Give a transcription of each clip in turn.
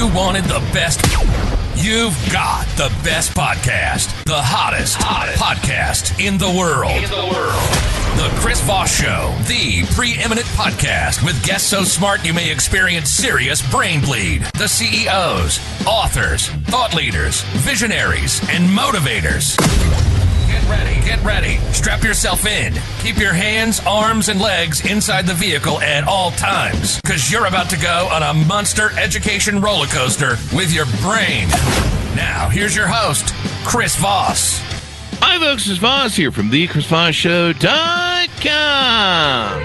you wanted the best, you've got the best podcast. The hottest podcast in the world. The Chris Voss Show, the preeminent podcast with guests so smart you may experience serious brain bleed. The CEOs, authors, thought leaders, visionaries, and motivators. Get ready. Strap yourself in. Keep your hands, arms, and legs inside the vehicle at all times, because you're about to go on a monster education roller coaster with your brain. Now, here's your host, Chris Voss. Hi, folks. It's Voss here from thechrisvossshow.com.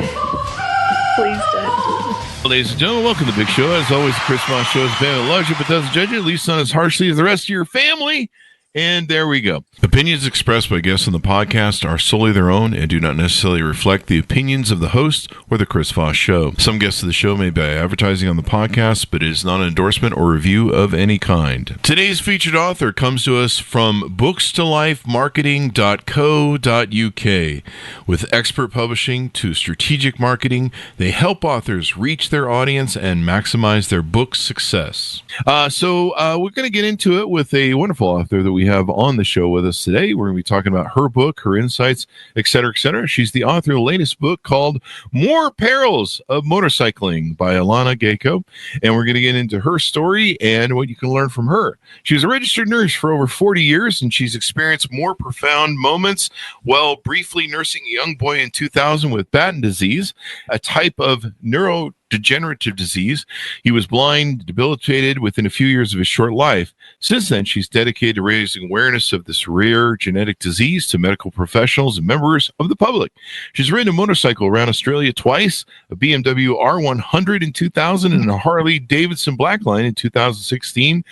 Please don't. Ladies and gentlemen, welcome to the big show. As always, the Chris Voss Show is a band that loves you but doesn't judge you, at least not as harshly as the rest of your family. And there we go. Opinions expressed by guests on the podcast are solely their own and do not necessarily reflect the opinions of the host or the Chris Voss Show. Some guests of the show may be advertising on the podcast, but it is not an endorsement or review of any kind. Today's featured author comes to us from bookstolifemarketing.co.uk. With expert publishing to strategic marketing, they help authors reach their audience and maximize their book success. So we're going to get into it with a wonderful author that we have on the show with us today. We're going to be talking about her book, her insights, etc., etc. She's the author of the latest book called More Perils of Motorcycling by Alanna Gayko, and we're going to get into her story and what you can learn from her. She was a registered nurse for over 40 years, and she's experienced more profound moments while briefly nursing a young boy in 2000 with Batten disease, a type of neurodegenerative disease. He was blind, debilitated within a few years of his short life. Since then, she's dedicated to raising awareness of this rare genetic disease to medical professionals and members of the public. She's ridden a motorcycle around Australia twice, a BMW R100 in 2000 and a Harley Davidson Blackline in 2016,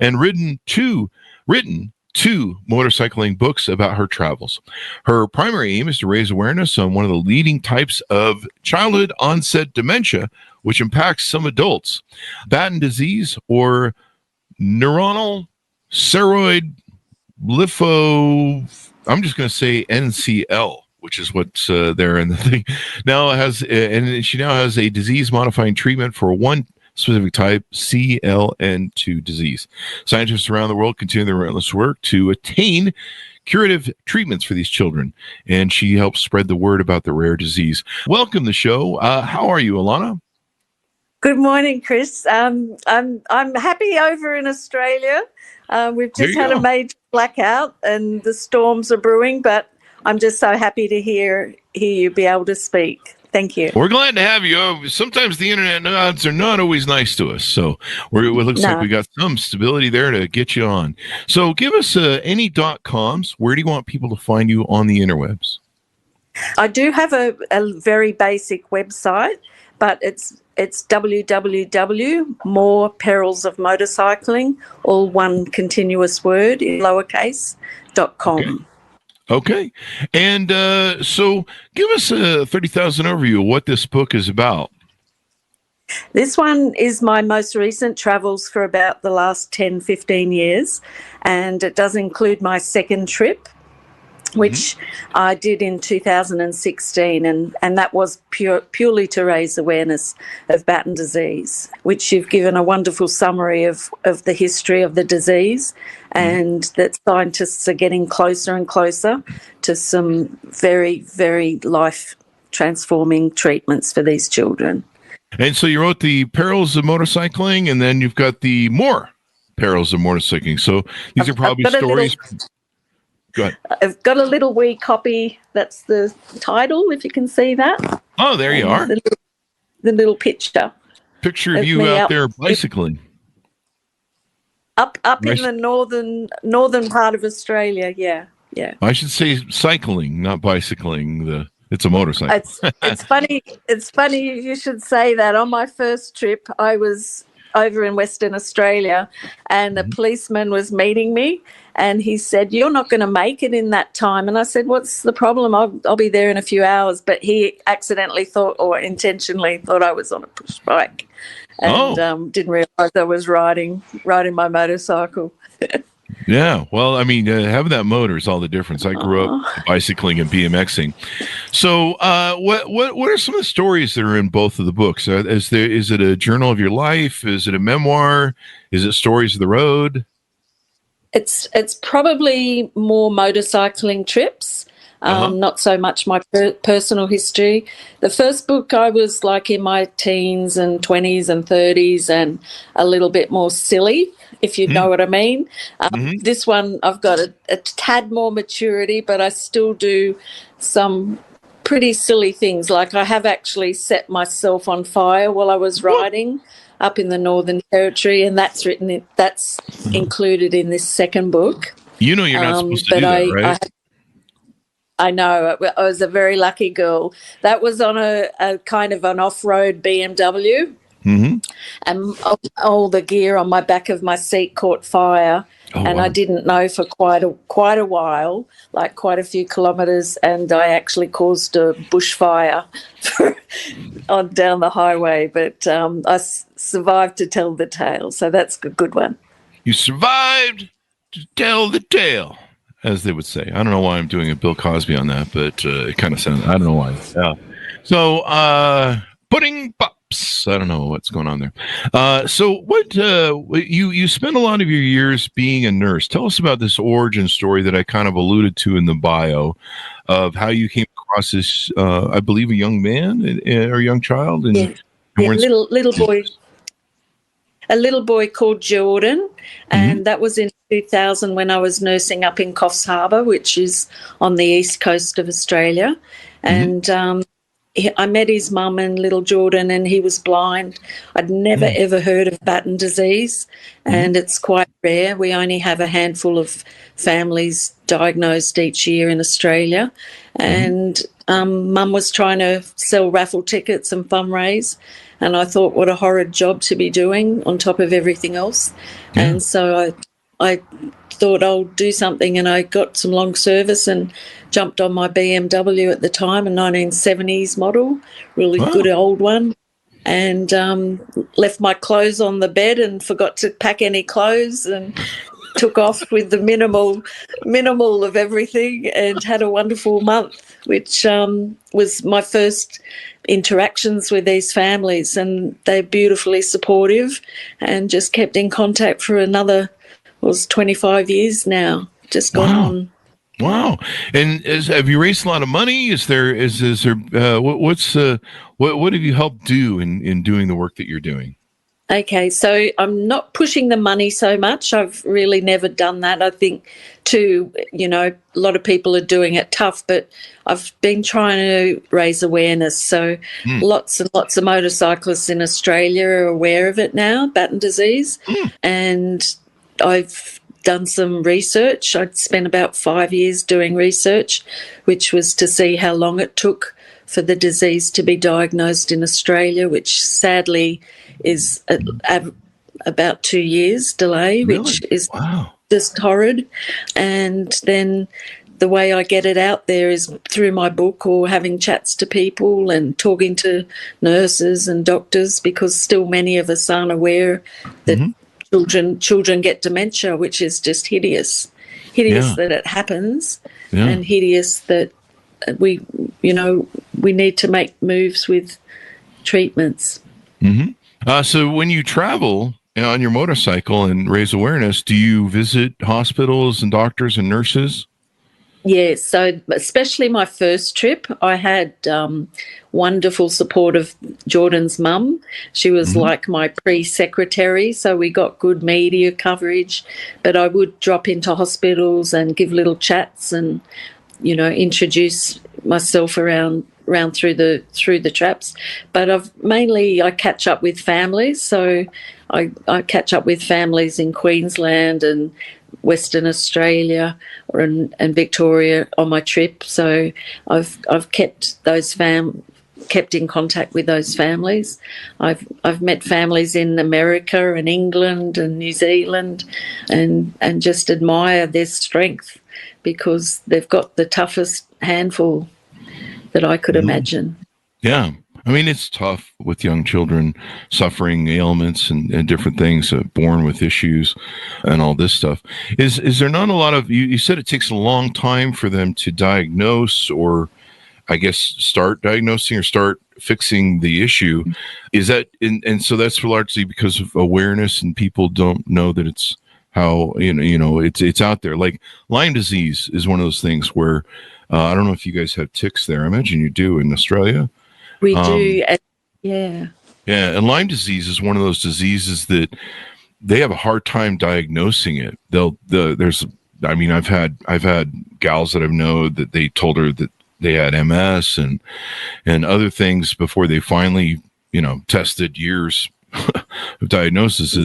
and written two motorcycling books about her travels. Her primary aim is to raise awareness on one of the leading types of childhood onset dementia, which impacts some adults. Batten disease, or neuronal ceroid I'm just going to say NCL, which is what's there in the thing. She now has a disease-modifying treatment for one specific type, CLN2 disease. Scientists around the world continue their relentless work to attain curative treatments for these children, and she helps spread the word about the rare disease. Welcome to the show. How are you, Alanna? Good morning, Chris. I'm happy over in Australia. We've just had a major blackout and the storms are brewing, but I'm just so happy to hear you be able to speak. Thank you. We're glad to have you. Sometimes the internet nods are not always nice to us, so it looks like we got some stability there to get you on. So give us any .coms. Where do you want people to find you on the interwebs? I do have a very basic website, but it's www.more Perils of Motorcycling, all one continuous word in lowercase, .com. Okay. And so give us a 30,000 overview of what this book is about. This one is my most recent travels for about the last 10, 15 years, and it does include my second trip, which I did in 2016, and that was purely to raise awareness of Batten disease, which you've given a wonderful summary of the history of the disease, and that scientists are getting closer and closer to some very, very life-transforming treatments for these children. And so you wrote the Perils of Motorcycling, and then you've got the More Perils of Motorcycling. So these are probably stories... Go ahead. I've got a little wee copy. That's the title, if you can see that. Oh, there you are. The little picture. Picture of you out there bicycling. Up in the northern part of Australia, yeah. I should say cycling, not bicycling. It's a motorcycle. It's funny. It's funny you should say that. On my first trip, I was over in Western Australia, and a policeman was meeting me. And he said, "You're not going to make it in that time." And I said, "What's the problem? I'll be there in a few hours." But he accidentally thought, or intentionally thought, I was on a push bike, and didn't realise I was riding my motorcycle. Yeah, well, I mean, having that motor is all the difference. I grew up bicycling and BMXing. So, what are some of the stories that are in both of the books? Is it a journal of your life? Is it a memoir? Is it stories of the road? It's probably more motorcycling trips, Uh-huh. not so much my personal history. The first book I was like in my teens and 20s and 30s and a little bit more silly, if you know what I mean. Mm-hmm. This one I've got a tad more maturity, but I still do some pretty silly things. Like I have actually set myself on fire while I was riding up in the Northern Territory, and that's included in this second book. You know, you're not supposed to But do that, right? I know I was a very lucky girl. That was on a kind of an off-road BMW, Mm-hmm. and all the gear on my back of my seat caught fire. Oh, And wow. I didn't know for quite a while, like quite a few kilometres, and I actually caused a bushfire on down the highway. But survived to tell the tale, so that's a good one. You survived to tell the tale, as they would say. I don't know why I'm doing a Bill Cosby on that, but it kind of sounds. I don't know why. Yeah. So, pudding pops. I don't know what's going on there. So, you spent a lot of your years being a nurse. Tell us about this origin story that I kind of alluded to in the bio of how you came across this. I believe a young man or a young child, and Yeah, yeah, little boy. A little boy called Jordan, Mhm. and that was in 2000 when I was nursing up in Coffs Harbour, which is on the east coast of Australia. And I met his mum and little Jordan, and he was blind. I'd never, ever heard of Batten disease, and it's quite rare. We only have a handful of families diagnosed each year in Australia. And Mum was trying to sell raffle tickets and fundraise, and I thought, what a horrid job to be doing on top of everything else. Yeah. And so I thought I'll do something, and I got some long service and jumped on my BMW at the time, a 1970s model, really Wow. good old one, and left my clothes on the bed and forgot to pack any clothes and took off with the minimal of everything and had a wonderful month, which was my first interactions with these families, and they're beautifully supportive and just kept in contact for another, was 25 years now, just gone Wow. on. Wow! And have you raised a lot of money? Is there what have you helped do in doing the work that you're doing? Okay, so I'm not pushing the money so much. I've really never done that. I think, a lot of people are doing it tough, but I've been trying to raise awareness. So lots and lots of motorcyclists in Australia are aware of it now, Batten disease. And I've done some research. I'd spent about 5 years doing research, which was to see how long it took for the disease to be diagnosed in Australia, which sadly is about 2 years delay, Really? which is Wow. just horrid. And then the way I get it out there is through my book or having chats to people and talking to nurses and doctors, because still many of us aren't aware that children get dementia, which is just hideous Yeah. that it happens, Yeah. and hideous that we need to make moves with treatments. So when you travel on your motorcycle and raise awareness, do you visit hospitals and doctors and nurses? Yes, so especially my first trip, I had wonderful support of Jordan's mum. She was like my pre-secretary, so we got good media coverage. But I would drop into hospitals and give little chats and, introduce myself around through the traps. But I catch up with families, so I catch up with families in Queensland and Western Australia and Victoria on my trip. So I've kept kept in contact with those families. I've met families in America and England and New Zealand, and just admire their strength, because they've got the toughest handful that I could imagine. Yeah. I mean, it's tough with young children suffering ailments and different things, born with issues and all this stuff. Is there not a lot of, you said it takes a long time for them to diagnose, or I guess start diagnosing or start fixing the issue. Is that, and so that's largely because of awareness, and people don't know that it's how, it's out there. Like Lyme disease is one of those things where, I don't know if you guys have ticks there. I imagine you do in Australia. We do. Yeah. Yeah. And Lyme disease is one of those diseases that they have a hard time diagnosing it. I've had gals that I've known that they told her that they had MS and other things before they finally, tested years of diagnosis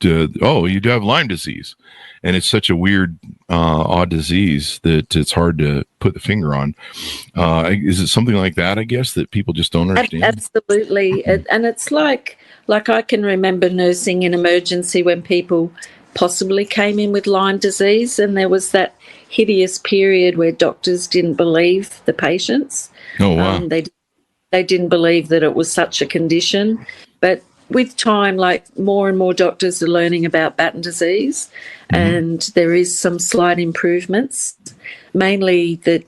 you do have Lyme disease. And it's such a weird, odd disease that it's hard to put the finger on. Is it something like that, I guess, that people just don't understand? Absolutely. And it's like I can remember nursing in emergency when people possibly came in with Lyme disease, and there was that hideous period where doctors didn't believe the patients. Oh, wow. They didn't believe that it was such a condition. But with time, like more and more doctors are learning about Batten disease, and there is some slight improvements, mainly that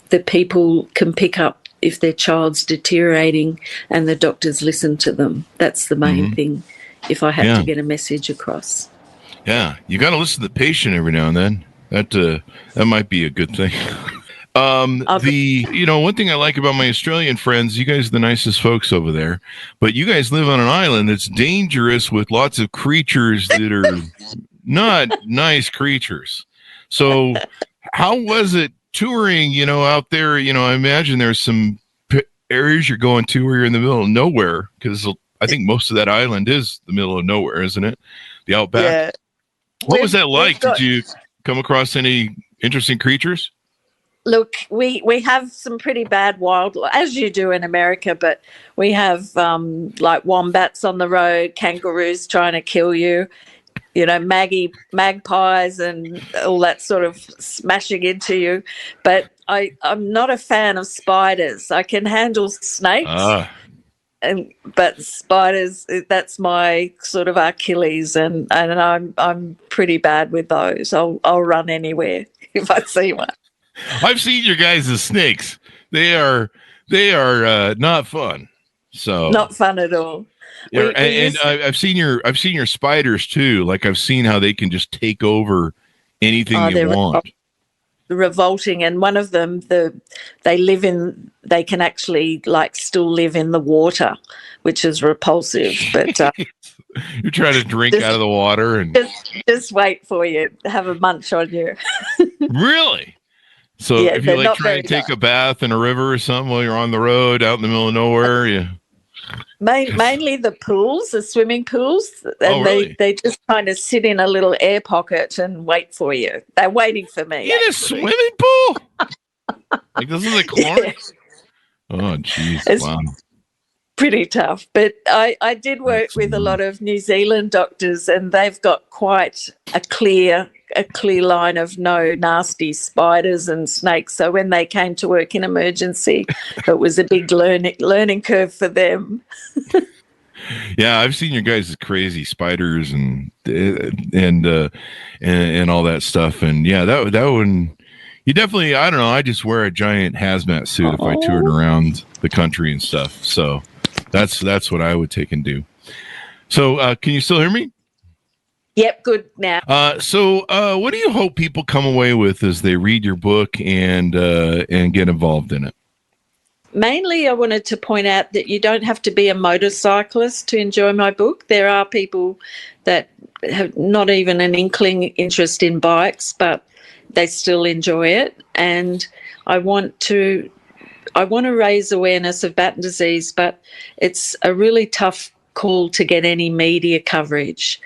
the people can pick up if their child's deteriorating and the doctors listen to them. That's the main thing, if I have to get a message across. Yeah, you got to listen to the patient every now and then. That might be a good thing. One thing I like about my Australian friends, you guys are the nicest folks over there, but you guys live on an island that's dangerous with lots of creatures that are not nice creatures. So how was it touring, out there? I imagine there's some areas you're going to where you're in the middle of nowhere, because I think most of that island is the middle of nowhere, isn't it? The outback. Yeah. What was that like? Did you come across any interesting creatures? Look, we have some pretty bad wildlife, as you do in America, but we have like wombats on the road, kangaroos trying to kill you, magpies and all that sort of smashing into you. But I'm not a fan of spiders. I can handle snakes, but spiders, that's my sort of Achilles, and I'm pretty bad with those. I'll run anywhere if I see one. I've seen your guys as snakes. They are not fun. So not fun at all. Yeah, I've seen your spiders too. Like I've seen how they can just take over anything you want. Revolting, and one of them, they can actually still live in the water, which is repulsive. But you're trying to drink out of the water, and just wait for you, have a munch on you. Really? So if you try to take a bath in a river or something while you're on the road out in the middle of nowhere, mainly the pools, the swimming pools, and really? they just kind of sit in a little air pocket and wait for you. They're waiting for me. In a swimming pool? Like this is a corn? Yeah. Oh, jeez! Wow. Pretty tough, but I did work with a lot of New Zealand doctors, and they've got quite a clear line of no nasty spiders and snakes. So when they came to work in emergency, it was a big learning curve for them. Yeah, I've seen your guys' crazy spiders and all that stuff, and yeah, that one. You definitely, I don't know. I just wear a giant hazmat suit if I toured around the country and stuff. So that's what I would take and do. So can you still hear me? Yep, good now. So what do you hope people come away with as they read your book and get involved in it? Mainly, I wanted to point out that you don't have to be a motorcyclist to enjoy my book. There are people that have not even an inkling interest in bikes, but they still enjoy it. And I want to raise awareness of Batten disease, but it's a really tough call to get any media coverage,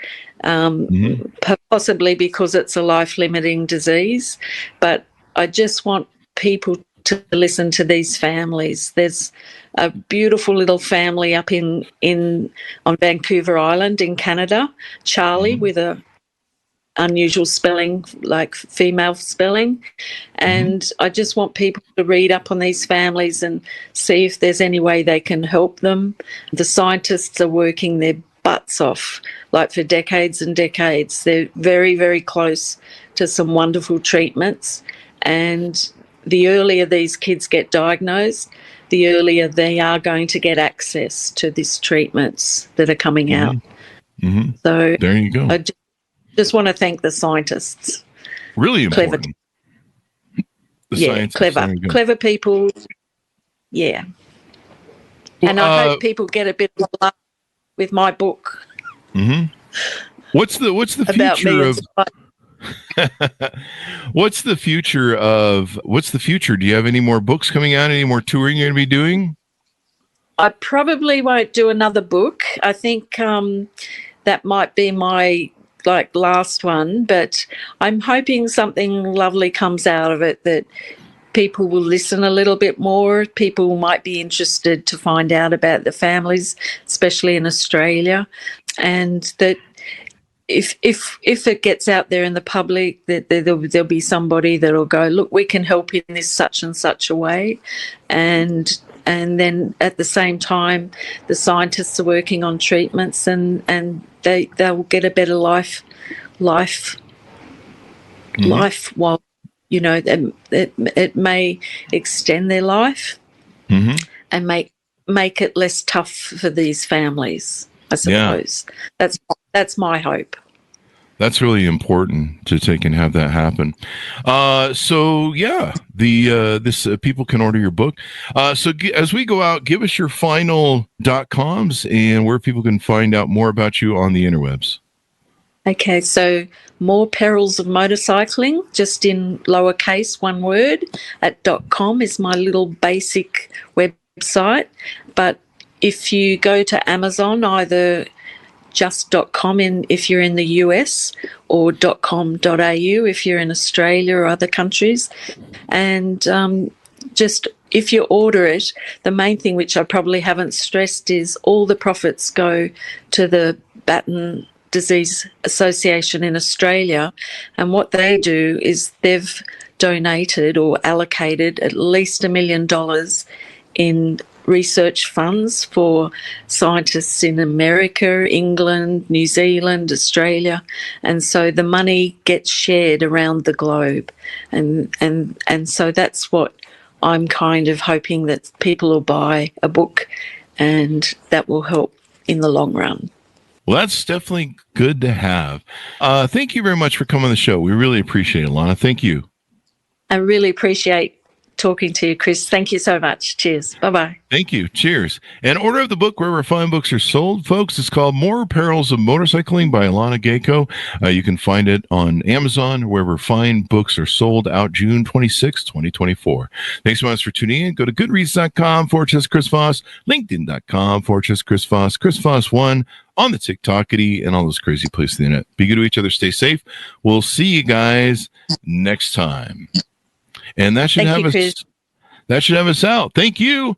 possibly because it's a life-limiting disease. But I just want people to listen to these families. There's a beautiful little family up on Vancouver Island in Canada, Charlie, with a unusual spelling, like female spelling. And I just want people to read up on these families and see if there's any way they can help them. The scientists are working their butts off, like for decades and decades. They're very, very close to some wonderful treatments. And the earlier these kids get diagnosed, the earlier they are going to get access to these treatments that are coming out. So there you go. I just want to thank the scientists. Really important. Clever people. Yeah. Well, and I hope people get a bit of love with my book. What's the future of what's the future? Do you have any more books coming out? Any more touring you're going to be doing? I probably won't do another book. I think that might be my last one, but I'm hoping something lovely comes out of it, that people will listen a little bit more. People might be interested to find out about the families, especially in Australia, and that if it gets out there in the public, that there'll be somebody that'll go, look, we can help in this such and such a way, and then at the same time, the scientists are working on treatments, and they'll get a better life while, you know, it may extend their life and make it less tough for these families, I suppose. That's my hope. That's really important to take and have that happen. People can order your book. As we go out, give us your final .coms and where people can find out more about you on the interwebs. Okay, so More Perils of Motorcycling, just in lowercase, one word, at .com is my little basic website. But if you go to Amazon, either just .com if you're in the US, or .com.au if you're in Australia or other countries. And just if you order it, the main thing which I probably haven't stressed is all the profits go to the Batten Disease Association in Australia. And what they do is they've donated or allocated at least $1 million in research funds for scientists in America, England, New Zealand, Australia, and so the money gets shared around the globe, and so that's what I'm kind of hoping, that people will buy a book, and that will help in the long run. Well, that's definitely good to have. Thank you very much for coming on the show. We really appreciate it, Alanna. Thank you. I really appreciate talking to you, Chris. Thank you so much. Cheers. Bye-bye. Thank you. Cheers. And order of the book wherever fine books are sold, folks. It's called More Perils of Motorcycling by Alanna Gayko. You can find it on Amazon, wherever fine books are sold, out June 26, 2024. Thanks so much for tuning in. Go to goodreads.com/Chris Voss, linkedin.com/Chris Voss, Chris Voss1 on the TikTokity and all those crazy places on the internet. Be good to each other. Stay safe. We'll see you guys next time. And that should have us out. Thank you.